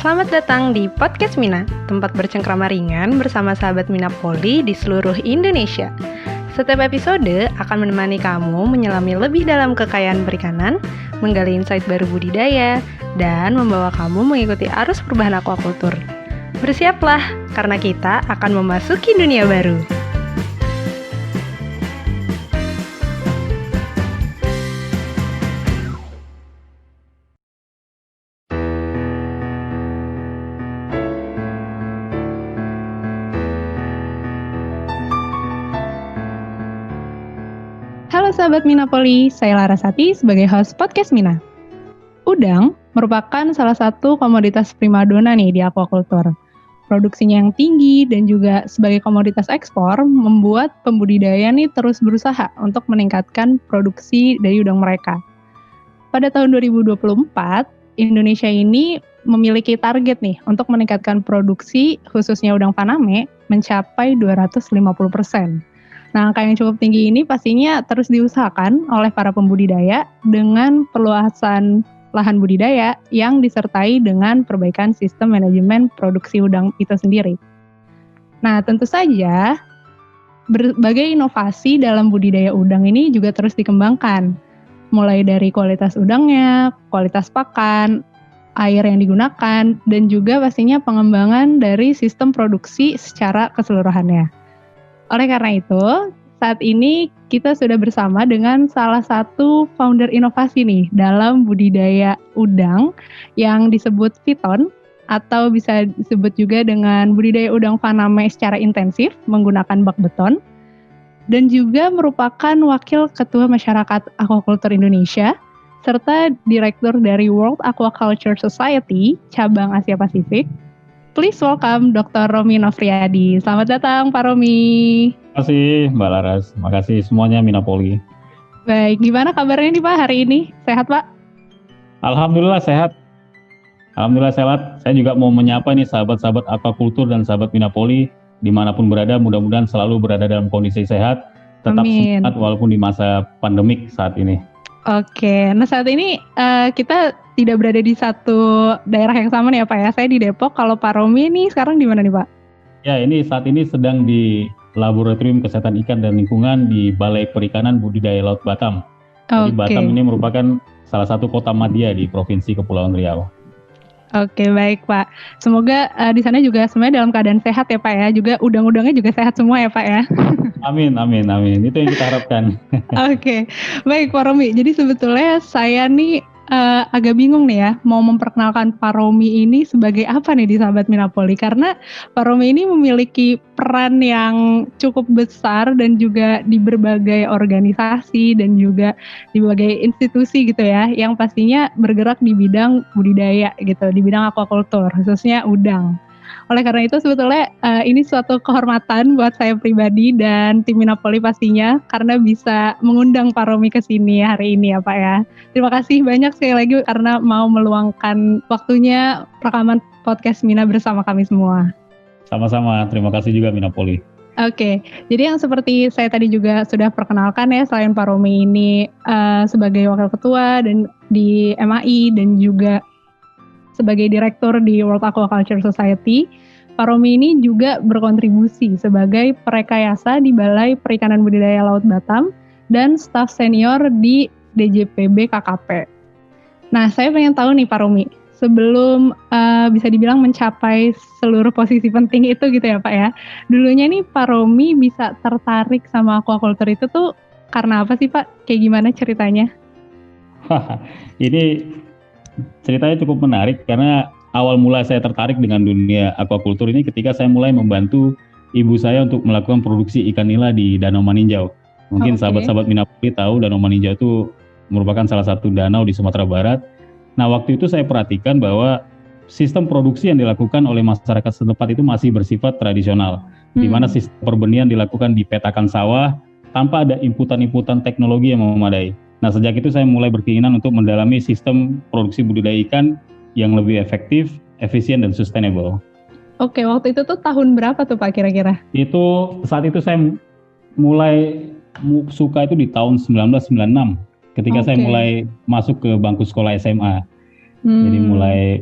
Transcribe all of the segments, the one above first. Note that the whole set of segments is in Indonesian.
Selamat datang di Podcast Mina, tempat bercengkrama ringan bersama sahabat Mina Poli di seluruh Indonesia. Setiap episode akan menemani kamu menyelami lebih dalam kekayaan perikanan, menggali insight baru budidaya, dan membawa kamu mengikuti arus perubahan aquaculture. Bersiaplah, karena kita akan memasuki dunia baru. Halo sahabat Mina Poli, saya Larasati sebagai host Podcast Mina. Udang merupakan salah satu komoditas primadona nih di aquaculture. Produksinya yang tinggi dan juga sebagai komoditas ekspor membuat pembudidaya nih terus berusaha untuk meningkatkan produksi dari udang mereka. Pada tahun 2024, Indonesia ini memiliki target nih untuk meningkatkan produksi khususnya udang faname mencapai 250%. Nah, angka yang cukup tinggi ini pastinya terus diusahakan oleh para pembudidaya dengan perluasan lahan budidaya yang disertai dengan perbaikan sistem manajemen produksi udang itu sendiri. Nah, tentu saja berbagai inovasi dalam budidaya udang ini juga terus dikembangkan. Mulai dari kualitas udangnya, kualitas pakan, air yang digunakan, dan juga pastinya pengembangan dari sistem produksi secara keseluruhannya. Oleh karena itu, saat ini kita sudah bersama dengan salah satu founder inovasi nih dalam budidaya udang yang disebut Fiton atau bisa disebut juga dengan budidaya udang faname secara intensif menggunakan bak beton dan juga merupakan wakil ketua masyarakat aquaculture Indonesia serta direktur dari World Aquaculture Society cabang Asia Pasifik. Please welcome Dr. Romi Nofriadi. Selamat datang Pak Romi. Terima kasih Mbak Laras, terima kasih semuanya Mina Poli. Baik, gimana kabarnya nih Pak hari ini? Sehat Pak? Alhamdulillah sehat. Alhamdulillah sehat. Saya juga mau menyapa nih sahabat-sahabat aquaculture dan sahabat Mina Poli dimanapun berada, mudah-mudahan selalu berada dalam kondisi sehat, tetap sehat walaupun di masa pandemik saat ini. Oke, nah saat ini kita tidak berada di satu daerah yang sama nih ya Pak ya. Saya di Depok, kalau Pak Romi ini sekarang di mana nih Pak? Ya, ini saat ini sedang di Laboratorium Kesehatan Ikan dan Lingkungan di Balai Perikanan Budidaya Laut Batam. Jadi Batam ini merupakan salah satu kota madya di Provinsi Kepulauan Riau. Oke, baik Pak. Semoga di sana juga semuanya dalam keadaan sehat ya Pak ya. Juga udang-udangnya juga sehat semua ya Pak ya. Amin, amin, amin. Itu yang kita harapkan. Oke, baik Pak Romi. Jadi sebetulnya saya nih agak bingung nih ya, mau memperkenalkan Pak Romi ini sebagai apa nih di Sahabat Mina Poli. Karena Pak Romi ini memiliki peran yang cukup besar dan juga di berbagai organisasi dan juga di berbagai institusi gitu ya, yang pastinya bergerak di bidang budidaya gitu, di bidang aquaculture, khususnya udang. Oleh karena itu sebetulnya ini suatu kehormatan buat saya pribadi dan tim Mina Poli pastinya karena bisa mengundang Pak Romi ke sini hari ini ya Pak ya. Terima kasih banyak sekali lagi karena mau meluangkan waktunya rekaman podcast Mina bersama kami semua. Sama-sama, terima kasih juga Mina Poli. Oke, jadi yang seperti saya tadi juga sudah perkenalkan ya, selain Pak Romi ini sebagai wakil ketua dan di MAI dan juga sebagai direktur di World Aquaculture Society, Pak Romi ini juga berkontribusi sebagai perekayasa di Balai Perikanan Budidaya Laut Batam dan staf senior di DJPB KKP. Nah, saya pengen tahu nih Pak Romi, sebelum bisa dibilang mencapai seluruh posisi penting itu gitu ya Pak ya, dulunya nih Pak Romi bisa tertarik sama aquaculture itu tuh karena apa sih Pak? Kayak gimana ceritanya? Ini ceritanya cukup menarik karena awal mula saya tertarik dengan dunia aquaculture ini ketika saya mulai membantu ibu saya untuk melakukan produksi ikan nila di Danau Maninjau. Mungkin sahabat-sahabat Mina Poli tahu Danau Maninjau itu merupakan salah satu danau di Sumatera Barat. Nah, waktu itu saya perhatikan bahwa sistem produksi yang dilakukan oleh masyarakat setempat itu masih bersifat tradisional, di mana sistem perbenihan dilakukan di petakan sawah tanpa ada inputan-inputan teknologi yang memadai. Nah, sejak itu saya mulai berkeinginan untuk mendalami sistem produksi budidaya ikan yang lebih efektif, efisien, dan sustainable. Oke, waktu itu tuh tahun berapa tuh Pak kira-kira? Saat itu saya mulai suka itu di tahun 1996, ketika saya mulai masuk ke bangku sekolah SMA. Jadi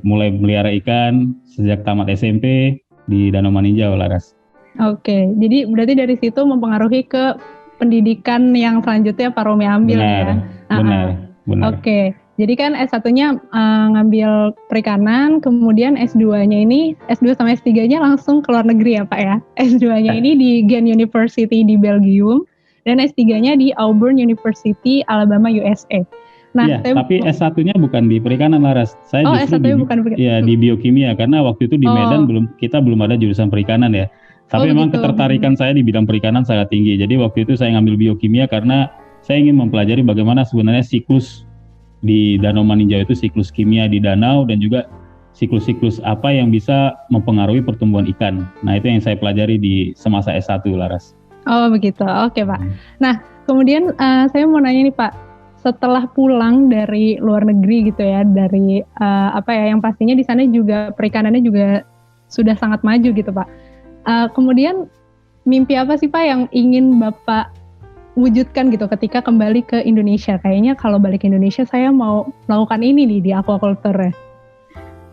mulai melihara ikan sejak tamat SMP di Danau Maninjau, Laras. Oke, jadi berarti dari situ mempengaruhi ke pendidikan yang selanjutnya Pak Romi ambil ya? Benar. Oke, jadi kan S1-nya ngambil perikanan, kemudian S2-nya ini, S2 sama S3-nya langsung ke luar negeri ya Pak ya? S2-nya ini di Ghent University di Belgium, dan S3-nya di Auburn University, Alabama, USA. Nah, tapi S1-nya bukan di perikanan, Laras. Saya justru di biokimia, karena waktu itu di Medan kita belum ada jurusan perikanan ya. Tapi memang ketertarikan saya di bidang perikanan sangat tinggi. Jadi waktu itu saya ngambil biokimia karena saya ingin mempelajari bagaimana sebenarnya siklus di Danau Maninjau itu, siklus kimia di danau, dan juga siklus-siklus apa yang bisa mempengaruhi pertumbuhan ikan. Nah, itu yang saya pelajari di semasa S1, Laras. Oh begitu, oke Pak. Nah, kemudian saya mau nanya nih Pak, setelah pulang dari luar negeri gitu ya, dari yang pastinya di sana juga perikanannya juga sudah sangat maju gitu Pak. Kemudian mimpi apa sih Pak yang ingin Bapak wujudkan gitu ketika kembali ke Indonesia? Kayaknya kalau balik ke Indonesia saya mau melakukan ini nih di aquaculture.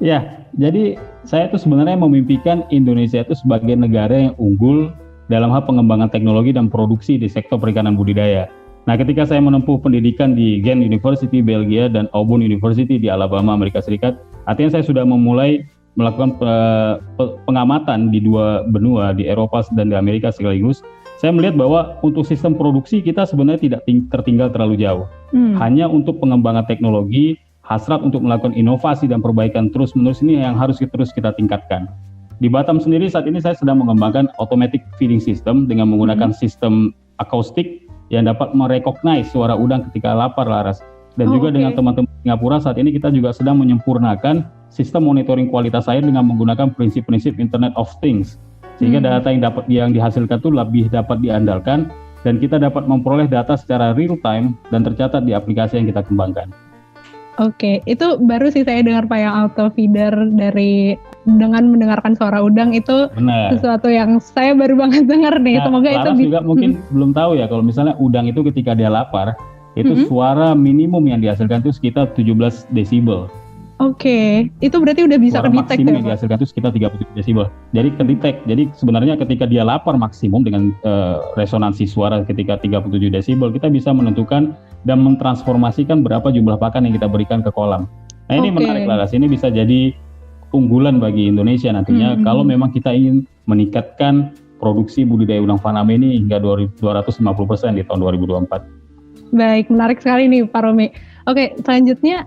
Ya, jadi saya tuh sebenarnya memimpikan Indonesia itu sebagai negara yang unggul dalam hal pengembangan teknologi dan produksi di sektor perikanan budidaya. Nah, ketika saya menempuh pendidikan di Ghent University, Belgia, dan Auburn University di Alabama, Amerika Serikat, artinya saya sudah memulai melakukan pengamatan di dua benua, di Eropa dan di Amerika sekaligus. Saya melihat bahwa untuk sistem produksi kita sebenarnya tidak tertinggal terlalu jauh. Hanya untuk pengembangan teknologi, hasrat untuk melakukan inovasi dan perbaikan terus-menerus ini yang harus terus kita tingkatkan. Di Batam sendiri saat ini saya sedang mengembangkan automatic feeding system dengan menggunakan sistem akustik yang dapat merecognize suara udang ketika lapar, Laras. Dan juga dengan teman-teman Singapura saat ini kita juga sedang menyempurnakan sistem monitoring kualitas air dengan menggunakan prinsip-prinsip Internet of Things. Sehingga data yang dihasilkan itu lebih dapat diandalkan dan kita dapat memperoleh data secara real time dan tercatat di aplikasi yang kita kembangkan. Oke, itu baru sih saya dengar Pak yang auto feeder dengan mendengarkan suara udang itu. Benar. Sesuatu yang saya baru banget dengar nih. Semoga itu juga mungkin belum tahu ya kalau misalnya udang itu ketika dia lapar itu suara minimum yang dihasilkan itu sekitar 17 desibel. Oke, itu berarti udah bisa kedetek ya? Maksimum yang dihasilkan itu sekitar 37 desibel. Jadi kedetek. Jadi sebenarnya ketika dia lapar maksimum dengan resonansi suara ketika 37 desibel, kita bisa menentukan dan mentransformasikan berapa jumlah pakan yang kita berikan ke kolam. Nah ini menarik, Laras. Ini bisa jadi unggulan bagi Indonesia nantinya kalau memang kita ingin meningkatkan produksi budidaya udang faname ini hingga 250% di tahun 2024. Baik, menarik sekali nih Pak Romi. Oke, selanjutnya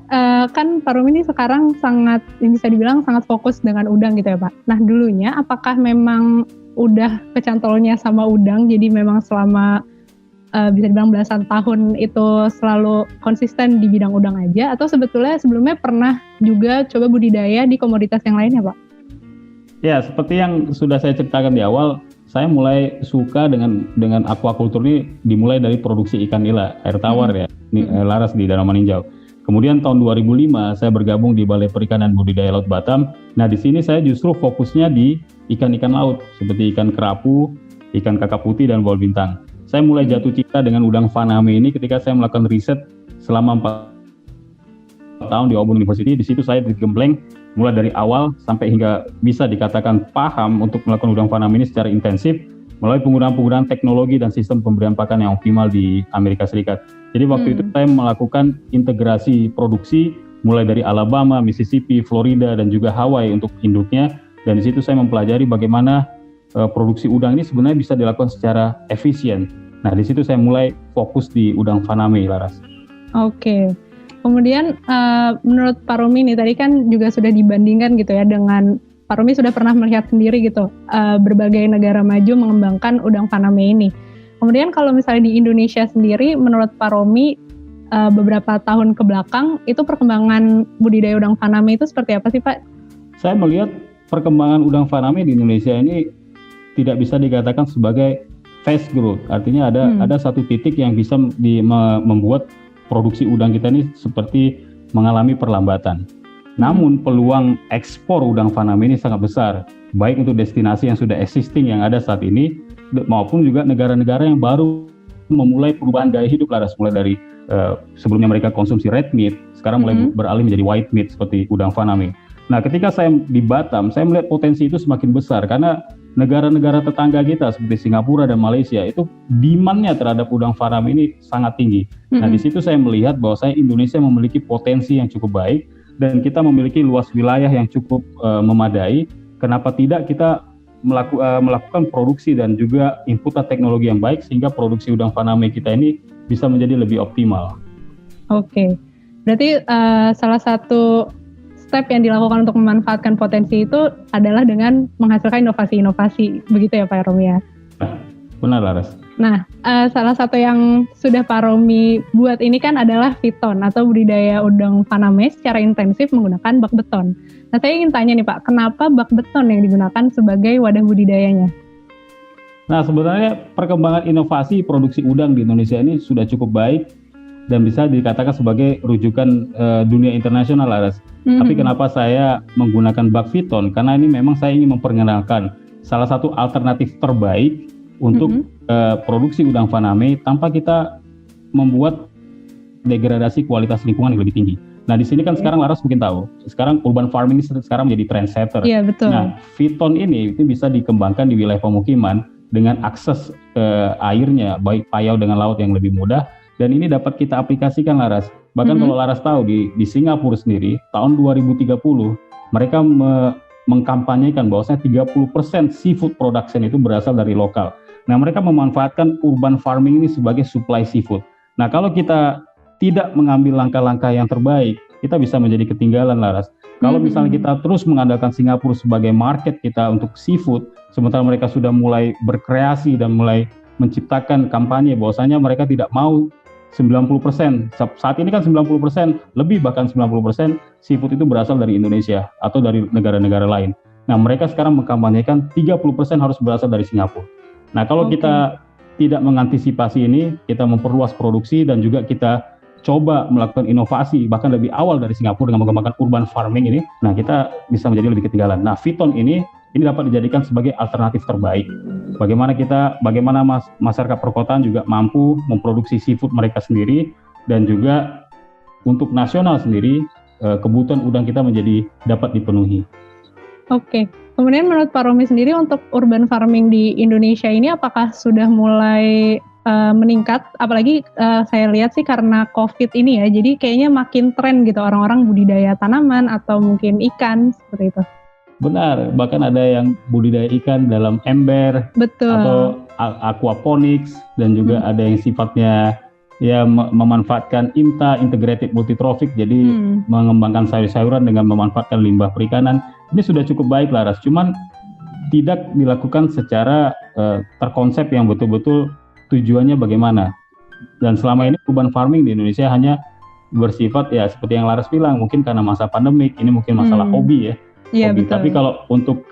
kan Pak Romi ini sekarang sangat, bisa dibilang sangat fokus dengan udang gitu ya Pak. Nah dulunya apakah memang udah kecantolnya sama udang, jadi memang selama bisa dibilang belasan tahun itu selalu konsisten di bidang udang aja, atau sebetulnya sebelumnya pernah juga coba budidaya di komoditas yang lain ya Pak? Ya, seperti yang sudah saya ceritakan di awal, saya mulai suka dengan aquaculture ini dimulai dari produksi ikan nila, air tawar ya, Laras di Danau Maninjau. Kemudian tahun 2005 saya bergabung di Balai Perikanan Budidaya Laut Batam. Nah di sini saya justru fokusnya di ikan-ikan laut seperti ikan kerapu, ikan kakap putih dan bawal bintang. Saya mulai jatuh cinta dengan udang faname ini ketika saya melakukan riset selama 4 tahun di Auburn University. Di situ saya digembleng mulai dari awal sampai hingga bisa dikatakan paham untuk melakukan udang faname ini secara intensif melalui penggunaan teknologi dan sistem pemberian pakan yang optimal di Amerika Serikat. Jadi waktu itu saya melakukan integrasi produksi mulai dari Alabama, Mississippi, Florida dan juga Hawaii untuk induknya, dan di situ saya mempelajari bagaimana produksi udang ini sebenarnya bisa dilakukan secara efisien. Nah di situ saya mulai fokus di udang faname, Laras. Oke. Kemudian menurut Pak Romi nih tadi kan juga sudah dibandingkan gitu ya dengan Pak Romi sudah pernah melihat sendiri gitu berbagai negara maju mengembangkan udang faname ini. Kemudian kalau misalnya di Indonesia sendiri menurut Pak Romi beberapa tahun ke belakang itu perkembangan budidaya udang faname itu seperti apa sih Pak? Saya melihat perkembangan udang faname di Indonesia ini tidak bisa dikatakan sebagai fast growth. Artinya ada satu titik yang bisa membuat produksi udang kita ini seperti mengalami perlambatan. Namun peluang ekspor udang faname ini sangat besar, baik untuk destinasi yang sudah existing yang ada saat ini, maupun juga negara-negara yang baru memulai perubahan gaya hidup Laras, mulai dari sebelumnya mereka konsumsi red meat, sekarang mulai beralih menjadi white meat seperti udang faname. Nah, ketika saya di Batam, saya melihat potensi itu semakin besar karena negara-negara tetangga kita seperti Singapura dan Malaysia itu demand-nya terhadap udang faname ini sangat tinggi. Nah, di situ saya melihat bahwa Indonesia memiliki potensi yang cukup baik dan kita memiliki luas wilayah yang cukup memadai. Kenapa tidak kita melakukan produksi dan juga inputan teknologi yang baik sehingga produksi udang faname kita ini bisa menjadi lebih optimal. Oke, berarti salah satu step yang dilakukan untuk memanfaatkan potensi itu adalah dengan menghasilkan inovasi-inovasi, begitu ya Pak Romi ya? Benar Laras. Nah, salah satu yang sudah Pak Romi buat ini kan adalah Fiton atau budidaya udang faname secara intensif menggunakan bak beton. Nah, saya ingin tanya nih Pak, kenapa bak beton yang digunakan sebagai wadah budidayanya? Nah, sebenarnya perkembangan inovasi produksi udang di Indonesia ini sudah cukup baik dan bisa dikatakan sebagai rujukan dunia internasional, Laras. Tapi kenapa saya menggunakan bak Fiton? Karena ini memang saya ingin memperkenalkan salah satu alternatif terbaik untuk produksi udang faname tanpa kita membuat degradasi kualitas lingkungan yang lebih tinggi. Nah, di sini kan sekarang Laras mungkin tahu, sekarang urban farming ini sekarang menjadi trendsetter. Iya, betul. Nah, Fiton ini itu bisa dikembangkan di wilayah pemukiman dengan akses ke airnya, baik payau dengan laut yang lebih mudah, dan ini dapat kita aplikasikan Laras. Bahkan kalau Laras tahu di Singapura sendiri, tahun 2030, mereka mengkampanyekan bahwasanya 30% seafood production itu berasal dari lokal. Nah, mereka memanfaatkan urban farming ini sebagai supply seafood. Nah, kalau kita tidak mengambil langkah-langkah yang terbaik, kita bisa menjadi ketinggalan Laras. Kalau misalnya kita terus mengandalkan Singapura sebagai market kita untuk seafood, sementara mereka sudah mulai berkreasi dan mulai menciptakan kampanye bahwasanya mereka tidak mau 90%. Saat ini kan 90%, lebih bahkan 90% seafood itu berasal dari Indonesia atau dari negara-negara lain. Nah, mereka sekarang mengkampanyekan 30% harus berasal dari Singapura. Nah, kalau kita tidak mengantisipasi ini, kita memperluas produksi dan juga kita coba melakukan inovasi bahkan lebih awal dari Singapura dengan mengembangkan urban farming ini, nah kita bisa menjadi lebih ketinggalan. Nah, Fiton ini dapat dijadikan sebagai alternatif terbaik. Bagaimana masyarakat perkotaan juga mampu memproduksi seafood mereka sendiri dan juga untuk nasional sendiri kebutuhan udang kita menjadi dapat dipenuhi. Oke. Kemudian menurut Pak Romi sendiri untuk urban farming di Indonesia ini apakah sudah mulai meningkat? Apalagi saya lihat sih karena COVID ini ya, jadi kayaknya makin tren gitu orang-orang budidaya tanaman atau mungkin ikan seperti itu. Benar, bahkan ada yang budidaya ikan dalam ember. Betul. Atau aquaponics dan juga ada yang sifatnya ya memanfaatkan IMTA, integrated multitrophic, jadi mengembangkan sayur-sayuran dengan memanfaatkan limbah perikanan. Ini sudah cukup baik Laras, cuman tidak dilakukan secara terkonsep yang betul-betul tujuannya bagaimana. Dan selama ini urban farming di Indonesia hanya bersifat ya seperti yang Laras bilang, mungkin karena masa pandemik, ini mungkin masalah hobi ya. Iya, betul. Tapi kalau untuk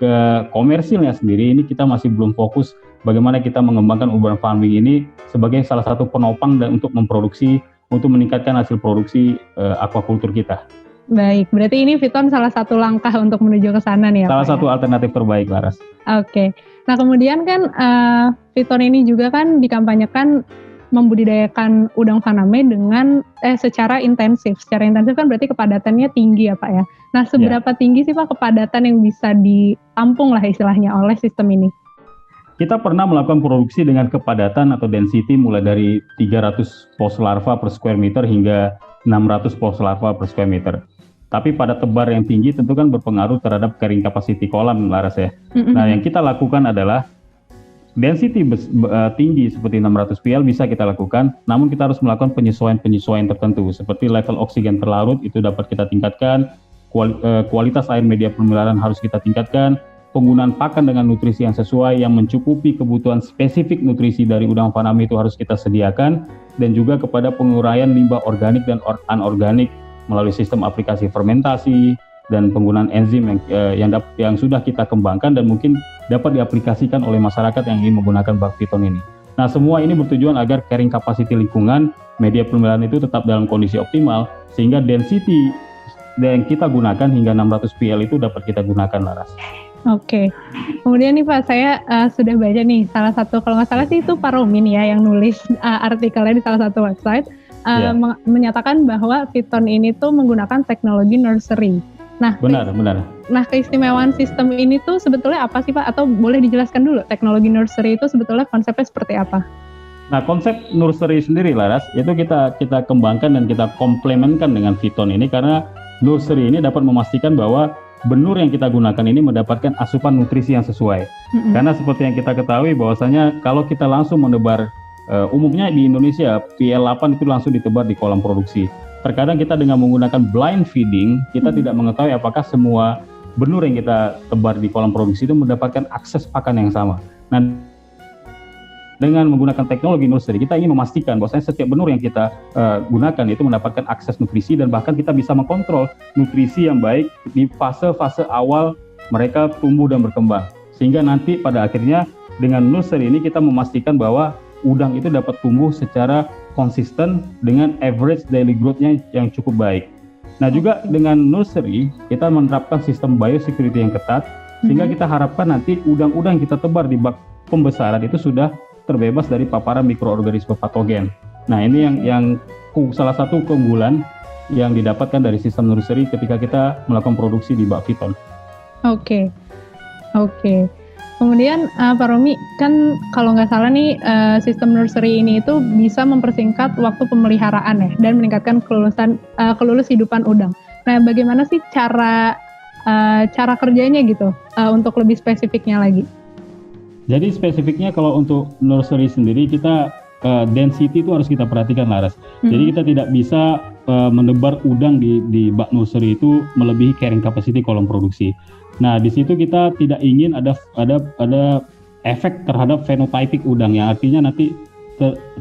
komersilnya sendiri ini kita masih belum fokus bagaimana kita mengembangkan urban farming ini sebagai salah satu penopang dan untuk memproduksi, untuk meningkatkan hasil produksi aquaculture kita. Baik, berarti ini Fiton salah satu langkah untuk menuju ke sana nih ya. Salah satu alternatif terbaik Laras. Oke. Nah, kemudian kan Fiton ini juga kan dikampanyekan membudidayakan udang faname dengan secara intensif. Secara intensif kan berarti kepadatannya tinggi ya Pak ya. Nah, seberapa tinggi sih Pak kepadatan yang bisa ditampung lah istilahnya oleh sistem ini? Kita pernah melakukan produksi dengan kepadatan atau density mulai dari 300 pos larva per square meter hingga 600 pos larva per square meter. Tapi pada tebar yang tinggi tentu kan berpengaruh terhadap carrying capacity kolam Laras ya. Nah, yang kita lakukan adalah density tinggi seperti 600 PL bisa kita lakukan, namun kita harus melakukan penyesuaian tertentu seperti level oksigen terlarut itu dapat kita tingkatkan, kualitas air media pemeliharaan harus kita tingkatkan, penggunaan pakan dengan nutrisi yang sesuai yang mencukupi kebutuhan spesifik nutrisi dari udang faname itu harus kita sediakan, dan juga kepada penguraian limbah organik dan anorganik melalui sistem aplikasi fermentasi dan penggunaan enzim yang sudah kita kembangkan dan mungkin dapat diaplikasikan oleh masyarakat yang ingin menggunakan bak Fiton ini. Nah, semua ini bertujuan agar carrying capacity lingkungan media pemeliharaan itu tetap dalam kondisi optimal sehingga density yang kita gunakan hingga 600 PL itu dapat kita gunakan Laras. Oke. Kemudian nih Pak, saya sudah baca nih salah satu, kalau nggak salah sih itu Pak Romin ya yang nulis artikelnya di salah satu website menyatakan bahwa Fiton ini tuh menggunakan teknologi nursery. Nah, Benar. Nah, keistimewaan sistem ini tuh sebetulnya apa sih Pak? Atau boleh dijelaskan dulu teknologi nursery itu sebetulnya konsepnya seperti apa? Nah, konsep nursery sendiri, Laras, itu kita kembangkan dan kita komplementkan dengan Fiton ini karena nursery ini dapat memastikan bahwa benur yang kita gunakan ini mendapatkan asupan nutrisi yang sesuai. Karena seperti yang kita ketahui bahwasanya kalau kita langsung menebar, umumnya di Indonesia PL8 itu langsung ditebar di kolam produksi. Terkadang kita dengan menggunakan blind feeding, kita tidak mengetahui apakah semua benur yang kita tebar di kolam produksi itu mendapatkan akses pakan yang sama. Nah, dengan menggunakan teknologi nursery, kita ingin memastikan bahwasanya setiap benur yang kita gunakan itu mendapatkan akses nutrisi dan bahkan kita bisa mengkontrol nutrisi yang baik di fase-fase awal mereka tumbuh dan berkembang. Sehingga nanti pada akhirnya dengan nursery ini kita memastikan bahwa udang itu dapat tumbuh secara konsisten dengan average daily growth-nya yang cukup baik. Nah, juga dengan nursery kita menerapkan sistem biosecurity yang ketat sehingga kita harapkan nanti udang-udang yang kita tebar di bak pembesaran itu sudah terbebas dari paparan mikroorganisme patogen. Nah, ini yang salah satu keunggulan yang didapatkan dari sistem nursery ketika kita melakukan produksi di bak Fiton. Oke. Kemudian Pak Romi, kan kalau nggak salah nih sistem nursery ini itu bisa mempersingkat waktu pemeliharaan ya dan meningkatkan kelulus hidupan udang. Nah, bagaimana sih cara kerjanya gitu untuk lebih spesifiknya lagi? Jadi spesifiknya kalau untuk nursery sendiri kita density itu harus kita perhatikan, Laras. Jadi kita tidak bisa menebar udang di bak nursery itu melebihi carrying capacity kolom produksi. Nah, di situ kita tidak ingin ada efek terhadap phenotypic udang yang artinya nanti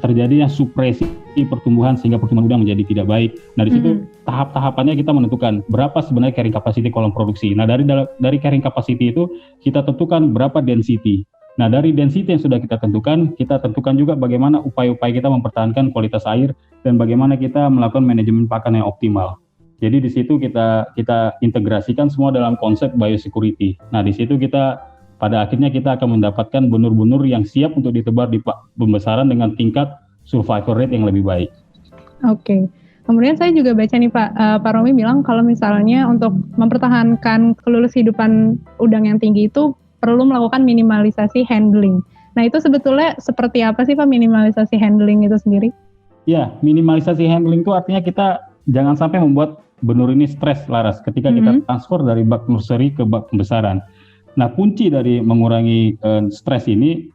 terjadinya supresi pertumbuhan sehingga pertumbuhan udang menjadi tidak baik. Nah, di situ tahap-tahapannya kita menentukan berapa sebenarnya carrying capacity kolom produksi. Nah, dari carrying capacity itu kita tentukan berapa density. Nah, dari density yang sudah kita tentukan juga bagaimana upaya-upaya kita mempertahankan kualitas air dan bagaimana kita melakukan manajemen pakan yang optimal. Jadi di situ kita integrasikan semua dalam konsep biosecurity. Nah, di situ pada akhirnya kita akan mendapatkan benur-benur yang siap untuk ditebar di pembesaran dengan tingkat survival rate yang lebih baik. Oke. Kemudian saya juga baca nih Pak Romi bilang kalau misalnya untuk mempertahankan kelulus hidupan udang yang tinggi itu perlu melakukan minimalisasi handling. Nah, itu sebetulnya seperti apa sih Pak minimalisasi handling itu sendiri? Ya, minimalisasi handling itu artinya kita jangan sampai membuat benur ini stres, Laras, ketika kita transfer dari bak nursery ke bak pembesaran. Nah, kunci dari mengurangi stres ini,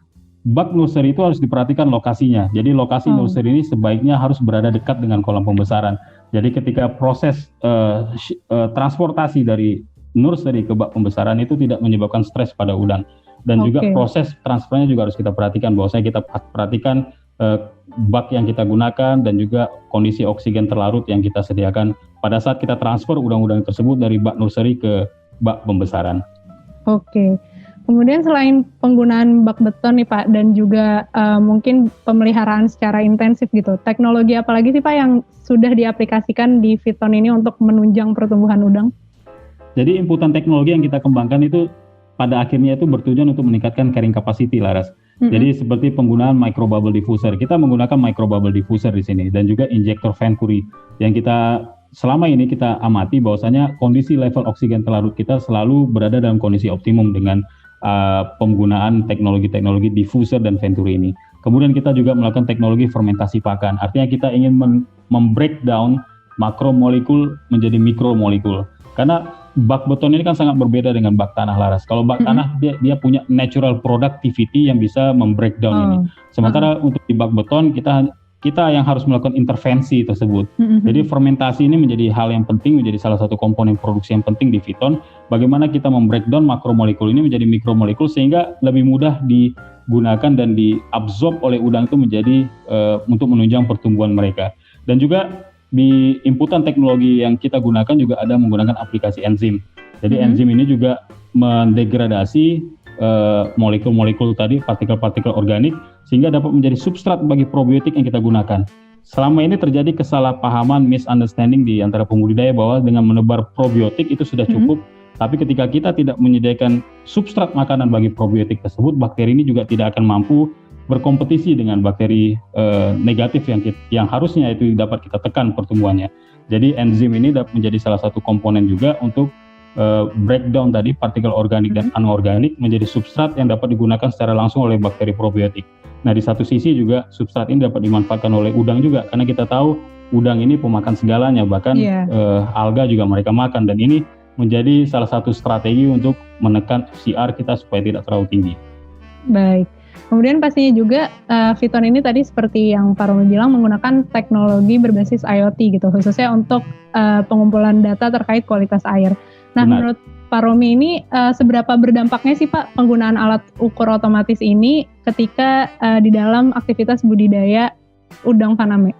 bak nursery itu harus diperhatikan lokasinya. Jadi lokasi nursery ini sebaiknya harus berada dekat dengan kolam pembesaran. Jadi ketika proses transportasi dari nursery ke bak pembesaran itu tidak menyebabkan stres pada udang. Dan juga proses transfernya juga harus kita perhatikan, bahwasanya kita perhatikan bak yang kita gunakan dan juga kondisi oksigen terlarut yang kita sediakan pada saat kita transfer udang-udang tersebut dari bak nursery ke bak pembesaran. Oke. Kemudian selain penggunaan bak beton nih Pak dan juga mungkin pemeliharaan secara intensif gitu, teknologi apa lagi sih Pak yang sudah diaplikasikan di Fiton ini untuk menunjang pertumbuhan udang? Jadi inputan teknologi yang kita kembangkan itu pada akhirnya itu bertujuan untuk meningkatkan carrying capacity, Laras. Jadi seperti penggunaan microbubble diffuser. Kita menggunakan microbubble diffuser di sini dan juga injektor venturi yang selama ini kita amati bahwasanya kondisi level oksigen terlarut kita selalu berada dalam kondisi optimum dengan penggunaan teknologi-teknologi diffuser dan venturi ini. Kemudian kita juga melakukan teknologi fermentasi pakan. Artinya kita ingin membreakdown makromolekul menjadi mikromolekul. Karena bak beton ini kan sangat berbeda dengan bak tanah, Laras. Kalau bak tanah dia punya natural productivity yang bisa membreakdown ini. Sementara untuk di bak beton kita yang harus melakukan intervensi tersebut. Jadi fermentasi ini menjadi hal yang penting, menjadi salah satu komponen produksi yang penting di Fiton. Bagaimana kita membreakdown makromolekul ini menjadi mikromolekul sehingga lebih mudah digunakan dan diabsorb oleh udang itu menjadi untuk menunjang pertumbuhan mereka. Dan juga di inputan teknologi yang kita gunakan juga ada menggunakan aplikasi enzim. Jadi enzim ini juga mendegradasi molekul-molekul tadi, partikel-partikel organik, sehingga dapat menjadi substrat bagi probiotik yang kita gunakan. Selama ini terjadi kesalahpahaman, misunderstanding di antara pembudidaya bahwa dengan menebar probiotik itu sudah cukup Tapi ketika kita tidak menyediakan substrat makanan bagi probiotik tersebut, bakteri ini juga tidak akan mampu berkompetisi dengan bakteri negatif yang harusnya itu dapat kita tekan pertumbuhannya. Jadi enzim ini dapat menjadi salah satu komponen juga untuk breakdown tadi partikel organik dan anorganik menjadi substrat yang dapat digunakan secara langsung oleh bakteri probiotik. Nah, di satu sisi juga substrat ini dapat dimanfaatkan oleh udang juga, karena kita tahu udang ini pemakan segalanya, bahkan alga juga mereka makan, dan ini menjadi salah satu strategi untuk menekan FCR kita supaya tidak terlalu tinggi. Baik. Kemudian pastinya juga Fiton ini tadi seperti yang Pak Romi bilang menggunakan teknologi berbasis IoT gitu, khususnya untuk pengumpulan data terkait kualitas air. Nah, Benar. Menurut Pak Romi ini seberapa berdampaknya sih Pak penggunaan alat ukur otomatis ini ketika di dalam aktivitas budidaya udang faname?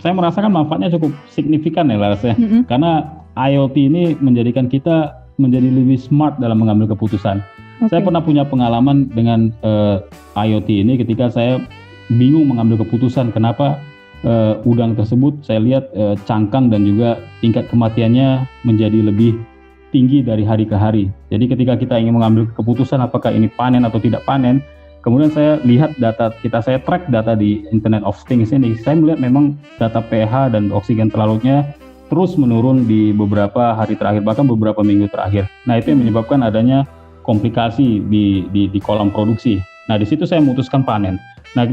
Saya merasakan manfaatnya cukup signifikan ya Laras ya, karena IoT ini menjadikan kita menjadi lebih smart dalam mengambil keputusan. Saya pernah punya pengalaman dengan IoT ini ketika saya bingung mengambil keputusan kenapa udang tersebut saya lihat cangkang dan juga tingkat kematiannya menjadi lebih tinggi dari hari ke hari. Jadi ketika kita ingin mengambil keputusan apakah ini panen atau tidak panen, kemudian saya lihat data saya track data di Internet of Things ini, saya melihat memang data pH dan oksigen terlarutnya terus menurun di beberapa hari terakhir, bahkan beberapa minggu terakhir. Nah, itu yang menyebabkan adanya komplikasi di kolam produksi. Nah, di situ saya memutuskan panen. Nah,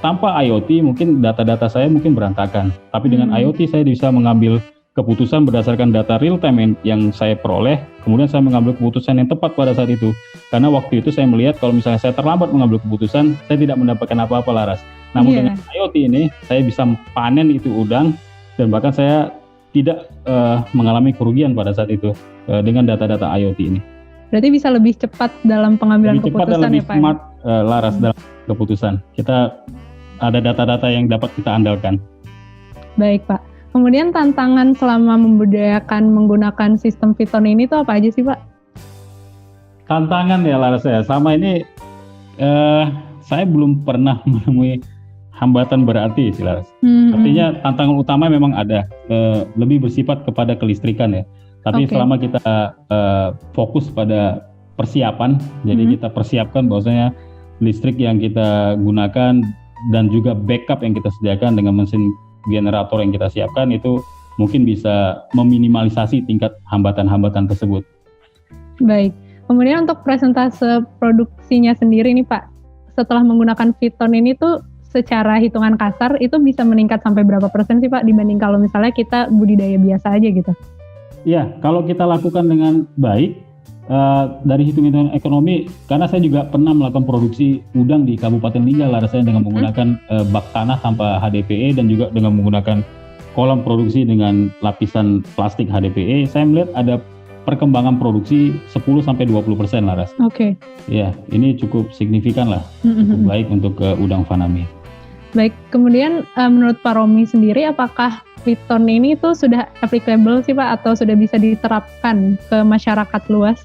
tanpa IoT mungkin data-data saya mungkin berantakan, tapi dengan IoT saya bisa mengambil keputusan berdasarkan data real time yang saya peroleh, kemudian saya mengambil keputusan yang tepat pada saat itu. Karena waktu itu saya melihat kalau misalnya saya terlambat mengambil keputusan, saya tidak mendapatkan apa-apa Laras. Namun dengan IoT ini, saya bisa panen itu udang, dan bahkan saya tidak mengalami kerugian pada saat itu dengan data-data IoT ini. Berarti bisa lebih cepat dalam pengambilan lebih keputusan cepat dan lebih ya Pak? Smart Laras dalam keputusan. Kita ada data-data yang dapat kita andalkan. Baik Pak. Kemudian tantangan selama membudidayakan menggunakan sistem Fiton ini tuh apa aja sih Pak? Tantangan ya Laras ya. Sama ini saya belum pernah menemui hambatan berarti sih Laras. Artinya tantangan utama memang ada, lebih bersifat kepada kelistrikan ya. Tapi selama kita fokus pada persiapan, jadi kita persiapkan bahwasanya listrik yang kita gunakan dan juga backup yang kita sediakan dengan mesin generator yang kita siapkan itu mungkin bisa meminimalisasi tingkat hambatan-hambatan tersebut. Baik. Kemudian untuk presentase produksinya sendiri nih Pak, setelah menggunakan Fiton ini tuh secara hitungan kasar itu bisa meningkat sampai berapa persen sih Pak dibanding kalau misalnya kita budidaya biasa aja gitu? Ya, kalau kita lakukan dengan baik, dari hitung-hitungan ekonomi, karena saya juga pernah melakukan produksi udang di Kabupaten Lingga rasanya dengan menggunakan bak tanah tanpa HDPE dan juga dengan menggunakan kolam produksi dengan lapisan plastik HDPE, saya melihat ada perkembangan produksi 10-20% Laras. Oke. Ya, ini cukup signifikan lah, cukup baik untuk udang faname. Baik, kemudian menurut Pak Romi sendiri apakah Fiton ini tuh sudah applicable sih Pak atau sudah bisa diterapkan ke masyarakat luas?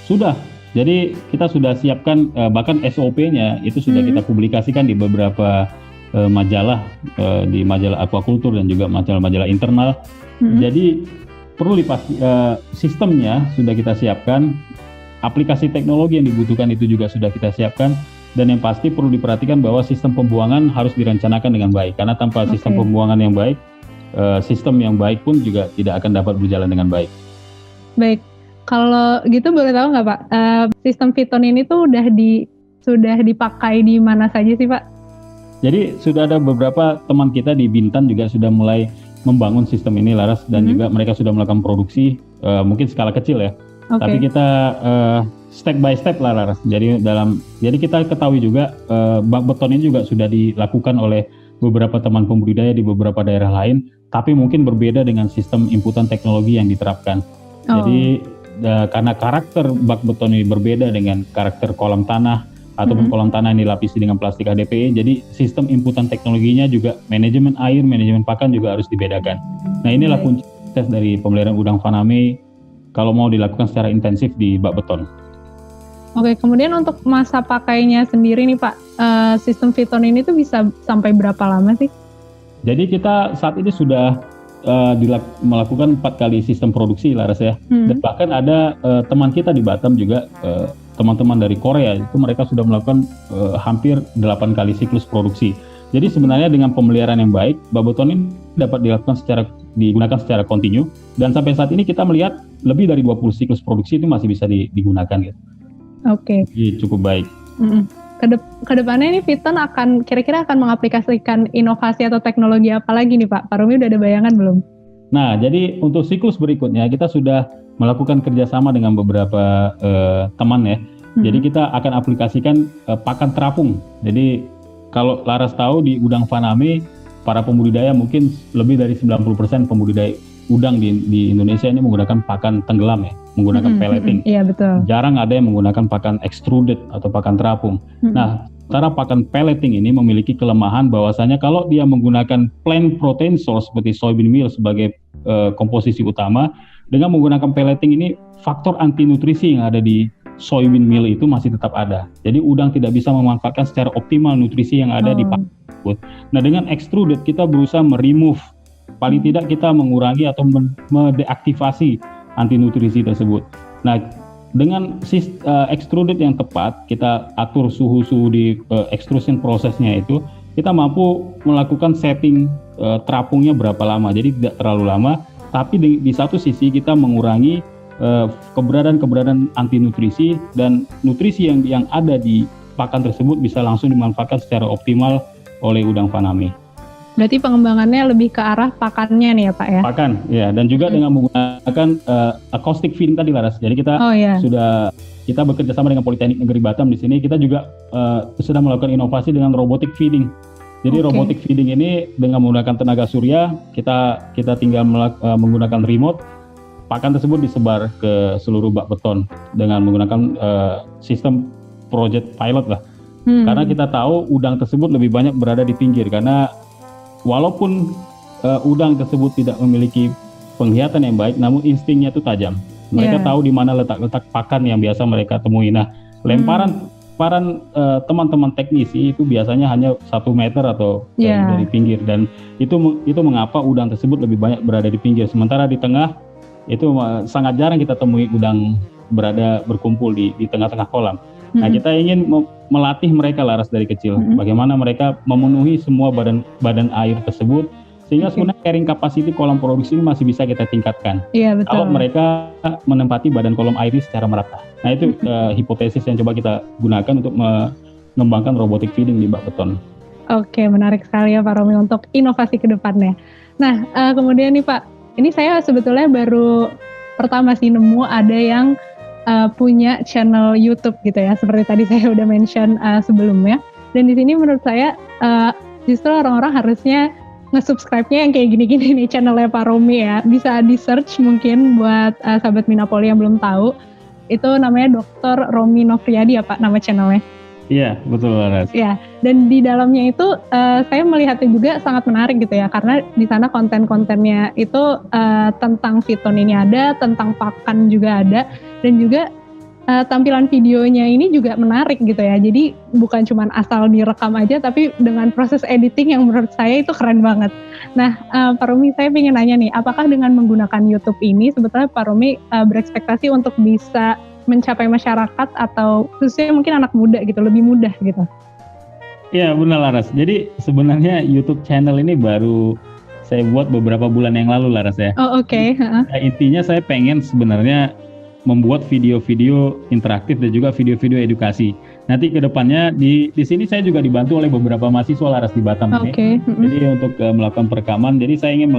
Sudah, jadi kita sudah siapkan bahkan SOP-nya itu sudah kita publikasikan di beberapa majalah, di majalah aquaculture dan juga majalah-majalah internal. Jadi perlu sistemnya sudah kita siapkan, aplikasi teknologi yang dibutuhkan itu juga sudah kita siapkan, dan yang pasti perlu diperhatikan bahwa sistem pembuangan harus direncanakan dengan baik, karena tanpa sistem pembuangan yang baik, sistem yang baik pun juga tidak akan dapat berjalan dengan baik. Baik. Kalau gitu boleh tahu nggak Pak, sistem Fiton ini tuh sudah dipakai di mana saja sih Pak? Jadi sudah ada beberapa teman kita di Bintan juga sudah mulai membangun sistem ini Laras, dan juga mereka sudah melakukan produksi mungkin skala kecil ya. Tapi kita step by step lah Laras. Jadi kita ketahui juga bak beton ini juga sudah dilakukan oleh beberapa teman pembudidaya di beberapa daerah lain, tapi mungkin berbeda dengan sistem inputan teknologi yang diterapkan. Jadi karena karakter bak beton ini berbeda dengan karakter kolam tanah ataupun kolam tanah yang dilapisi dengan plastik HDPE, jadi sistem inputan teknologinya juga manajemen air, manajemen pakan juga harus dibedakan. Nah, inilah kunci sukses dari pemeliharaan udang faname kalau mau dilakukan secara intensif di bak beton. Oke, kemudian untuk masa pakainya sendiri nih Pak, sistem Fiton ini tuh bisa sampai berapa lama sih? Jadi kita saat ini sudah melakukan 4 kali sistem produksi Laras ya. Dan bahkan ada teman kita di Batam juga, teman-teman dari Korea itu mereka sudah melakukan hampir 8 kali siklus produksi. Jadi sebenarnya dengan pemeliharaan yang baik, baboton ini dapat digunakan secara kontinu, dan sampai saat ini kita melihat lebih dari 20 siklus produksi itu masih bisa digunakan gitu. Oke. Jadi cukup baik. Kedepannya ini Viton kira-kira akan mengaplikasikan inovasi atau teknologi apa lagi nih Pak? Pak Romi udah ada bayangan belum? Nah, jadi untuk siklus berikutnya kita sudah melakukan kerjasama dengan beberapa teman ya. Jadi kita akan aplikasikan pakan terapung. Jadi kalau Laras tahu di udang Faname, para pembudidaya mungkin lebih dari 90% pembudidaya udang di Indonesia ini menggunakan pakan tenggelam ya, menggunakan pelleting. Iya betul. Jarang ada yang menggunakan pakan extruded atau pakan terapung. Nah, cara pakan pelleting ini memiliki kelemahan bahwasanya kalau dia menggunakan plant protein source seperti soybean meal sebagai komposisi utama, dengan menggunakan pelleting ini faktor anti nutrisi yang ada di soybean meal itu masih tetap ada. Jadi udang tidak bisa memanfaatkan secara optimal nutrisi yang ada di pakan tersebut. Nah, dengan extruded kita berusaha meremove, paling tidak kita mengurangi atau mendeaktivasi anti nutrisi tersebut. Nah, dengan extruded yang tepat, kita atur suhu di extrusion prosesnya itu, kita mampu melakukan setting terapungnya berapa lama. Jadi tidak terlalu lama, tapi di satu sisi kita mengurangi keberadaan anti nutrisi, dan nutrisi yang ada di pakan tersebut bisa langsung dimanfaatkan secara optimal oleh udang Faname. Berarti pengembangannya lebih ke arah pakannya nih ya Pak ya? Pakan, ya, dan juga dengan menggunakan acoustic feeding tadi Laras. Jadi kita bekerja sama dengan Politeknik Negeri Batam di sini. Kita juga sudah melakukan inovasi dengan robotic feeding. Jadi robotic feeding ini dengan menggunakan tenaga surya, kita tinggal menggunakan remote. Pakan tersebut disebar ke seluruh bak beton dengan menggunakan sistem project pilot lah. Karena kita tahu udang tersebut lebih banyak berada di pinggir, karena walaupun udang tersebut tidak memiliki penglihatan yang baik, namun instingnya itu tajam. Mereka tahu di mana letak-letak pakan yang biasa mereka temui. Nah, lemparan teman-teman teknisi itu biasanya hanya 1 meter atau dari pinggir, dan itu mengapa udang tersebut lebih banyak berada di pinggir. Sementara di tengah itu sangat jarang kita temui udang berkumpul di tengah-tengah kolam. Nah, kita ingin melatih mereka Laras dari kecil, bagaimana mereka memenuhi semua badan air tersebut, sehingga sebenarnya carrying capacity kolam produksi ini masih bisa kita tingkatkan. Iya, betul. Kalau mereka menempati badan kolam air ini secara merata. Nah, itu hipotesis yang coba kita gunakan untuk mengembangkan robotic feeding di bak beton. Oke, menarik sekali ya Pak Romi untuk inovasi ke depannya. Nah, kemudian nih Pak, ini saya sebetulnya baru pertama sih nemu ada yang punya channel YouTube gitu ya, seperti tadi saya udah mention sebelumnya. Dan di sini menurut saya justru orang-orang harusnya nge-subscribe-nya yang kayak gini-gini nih channelnya Pak Romi ya. Bisa di-search mungkin buat sahabat Minapoli yang belum tahu. Itu namanya Dr. Romi Novriadi ya Pak, nama channelnya. Iya, betul Laras. Ya, dan di dalamnya itu saya melihatnya juga sangat menarik gitu ya, karena di sana konten-kontennya itu tentang Viton ini ada, tentang pakan juga ada, dan juga tampilan videonya ini juga menarik gitu ya. Jadi bukan cuma asal direkam aja, tapi dengan proses editing yang menurut saya itu keren banget. Nah, Pak Romi, saya ingin nanya nih, apakah dengan menggunakan YouTube ini sebetulnya Pak Romi berekspektasi untuk bisa mencapai masyarakat atau khususnya mungkin anak muda gitu, lebih mudah gitu? Iya benar Laras. Jadi sebenarnya YouTube channel ini baru saya buat beberapa bulan yang lalu Laras ya. Oh oke. Nah, intinya saya pengen sebenarnya membuat video-video interaktif dan juga video-video edukasi. Nanti ke depannya di sini saya juga dibantu oleh beberapa mahasiswa Laras di Batam ini. Jadi untuk melakukan perekaman, jadi saya ingin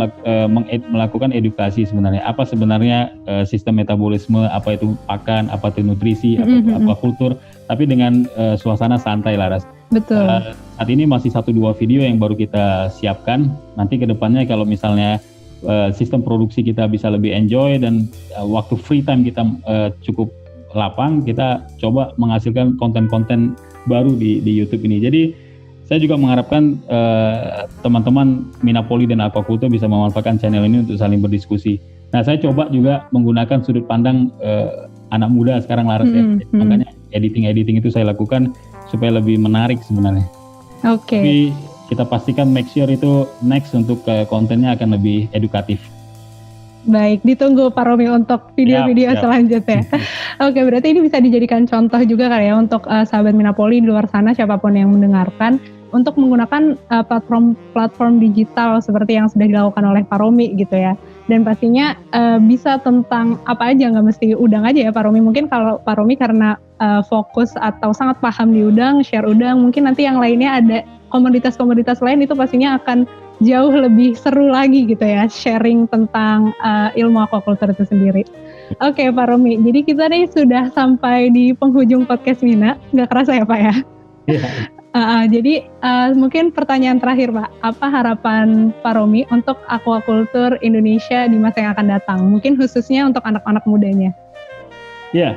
melakukan edukasi sebenarnya. Apa sebenarnya sistem metabolisme, apa itu pakan, apa itu nutrisi, apa itu aquaculture, tapi dengan suasana santai Laras. Betul. Saat ini masih 1-2 video yang baru kita siapkan. Nanti ke depannya kalau misalnya sistem produksi kita bisa lebih enjoy dan waktu free time kita cukup lapang, kita coba menghasilkan konten-konten baru di YouTube ini. Jadi saya juga mengharapkan teman-teman Minapoli dan Aquaculture bisa memanfaatkan channel ini untuk saling berdiskusi. Nah, saya coba juga menggunakan sudut pandang anak muda sekarang Laras ya. Makanya editing itu saya lakukan supaya lebih menarik sebenarnya. Oke. Tapi kita pastikan make sure itu next untuk kontennya akan lebih edukatif. Baik, ditunggu Pak Romi untuk video-video selanjutnya. Oke, berarti ini bisa dijadikan contoh juga kali ya untuk sahabat Minapoli di luar sana, siapapun yang mendengarkan, untuk menggunakan platform digital seperti yang sudah dilakukan oleh Pak Romi gitu ya. Dan pastinya bisa tentang apa aja, nggak mesti udang aja ya Pak Romi. Mungkin kalau Pak Romi karena fokus atau sangat paham di udang, share udang, mungkin nanti yang lainnya ada komoditas-komoditas lain itu pastinya akan jauh lebih seru lagi gitu ya, sharing tentang ilmu aquaculture itu sendiri. Oke Pak Romi, jadi kita nih sudah sampai di penghujung podcast Mina, nggak kerasa ya Pak ya? Iya. Jadi mungkin pertanyaan terakhir Pak, apa harapan Pak Romi untuk aquaculture Indonesia di masa yang akan datang? Mungkin khususnya untuk anak-anak mudanya. Ya,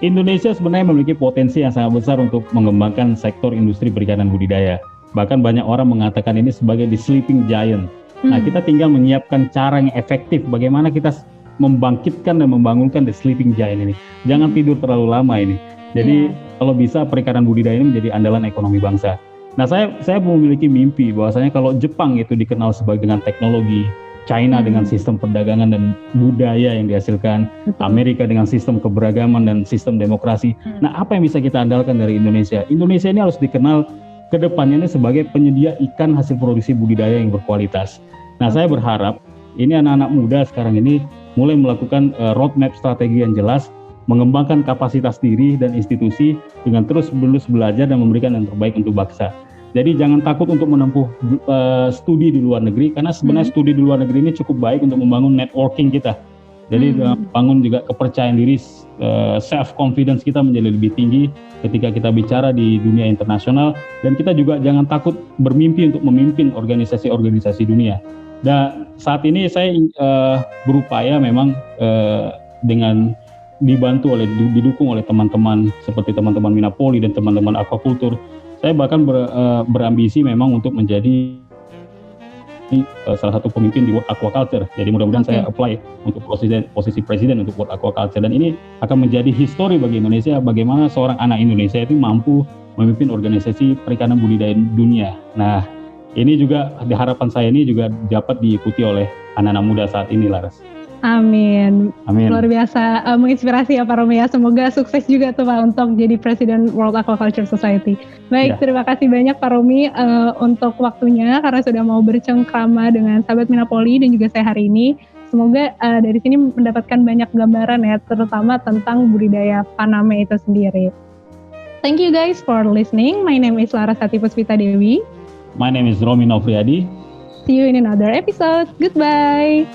Indonesia sebenarnya memiliki potensi yang sangat besar untuk mengembangkan sektor industri perikanan budidaya. Bahkan banyak orang mengatakan ini sebagai the sleeping giant. Nah, kita tinggal menyiapkan cara yang efektif bagaimana kita membangkitkan dan membangunkan the sleeping giant ini. Jangan tidur terlalu lama ini. Jadi kalau bisa perikanan budidaya ini menjadi andalan ekonomi bangsa. Nah, saya memiliki mimpi bahwasanya kalau Jepang itu dikenal sebagai dengan teknologi, China dengan sistem perdagangan dan budaya yang dihasilkan, Amerika dengan sistem keberagaman dan sistem demokrasi. Nah, apa yang bisa kita andalkan dari Indonesia? Indonesia ini harus dikenal kedepannya sebagai penyedia ikan hasil produksi budidaya yang berkualitas. Nah, saya berharap ini anak-anak muda sekarang ini mulai melakukan roadmap strategi yang jelas, mengembangkan kapasitas diri dan institusi dengan terus-menerus belajar dan memberikan yang terbaik untuk bangsa. Jadi jangan takut untuk menempuh studi di luar negeri, karena sebenarnya studi di luar negeri ini cukup baik untuk membangun networking kita. Jadi bangun juga kepercayaan diri, self confidence kita menjadi lebih tinggi ketika kita bicara di dunia internasional, dan kita juga jangan takut bermimpi untuk memimpin organisasi-organisasi dunia. Dan saat ini saya berupaya memang dengan dibantu didukung oleh teman-teman seperti teman-teman Minapoli dan teman-teman aquaculture. Saya bahkan berambisi memang untuk menjadi salah satu pemimpin di World Aquaculture. Jadi mudah-mudahan saya apply untuk posisi presiden untuk World Aquaculture, dan ini akan menjadi histori bagi Indonesia bagaimana seorang anak Indonesia itu mampu memimpin organisasi perikanan budidaya dunia. Nah, ini juga harapan saya ini juga dapat diikuti oleh anak-anak muda saat ini, Laras. Amin. Luar biasa menginspirasi ya Pak Romi ya. Semoga sukses juga tuh Pak untuk jadi Presiden World Aquaculture Society. Baik, terima kasih banyak Pak Romi untuk waktunya karena sudah mau bercengkrama dengan sahabat Minapoli dan juga saya hari ini. Semoga dari sini mendapatkan banyak gambaran ya, terutama tentang budidaya Paname itu sendiri. Thank you guys for listening. My name is Larasati Puspita Dewi. My name is Romi Nofriadi. See you in another episode. Goodbye.